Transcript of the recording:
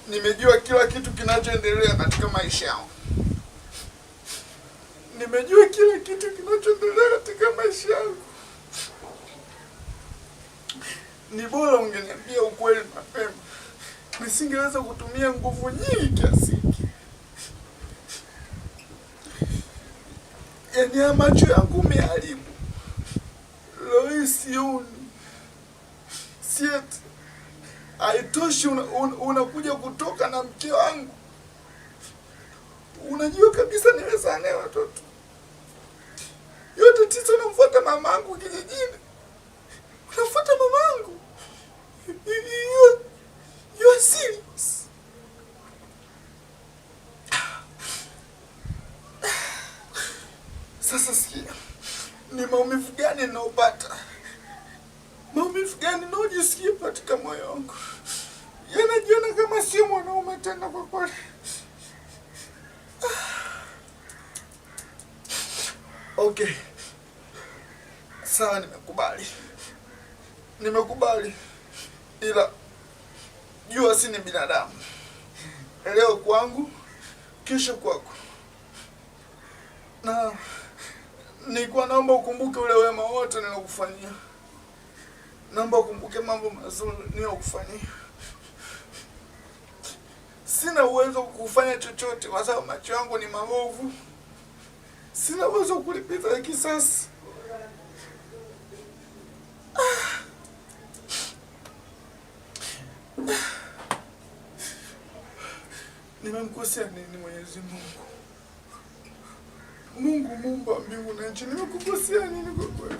Nimejua kila kitu kinachoendelea katika maisha yangu. Nimejua kila kitu kinachoendelea katika maisha yangu. Ni bora ungeniambia ukweli mapema. Nisingeweza kutumia nguvu nyingi kiasi hiki. Yaani macho yangu umeharibu. Leo sioni. Sieti. Haitoshi unakuja kutoka na mke wangu. Unajua kabisa nimezaa naye watoto. Yote tisa unamfuata mamangu kijijini. Unafuata mamangu. You are serious. Sasa sikia. Ni maumivu gani ninaopata? Maumivu gani naojisikia katika moyo wangu? Yanajiona kama sio mwanaume tena kwa kweli. Okay. Sawa, nimekubali. Ila jua si ni binadamu. Leo kwangu, kesho kwako. Na nilikuwa naomba ukumbuke ule wema wote nilokufanyia. Naomba ukumbuke mambo mazuri nilokufanyia. Sina uwezo kufanya chochote kwa sababu macho yangu ni mabovu. Sina uwezo kulipiza kisasi. Nimemkosea nini Mwenyezi Mungu? Mungu Muumba mbingu na nchi, nimekukosea nini kwa kweli?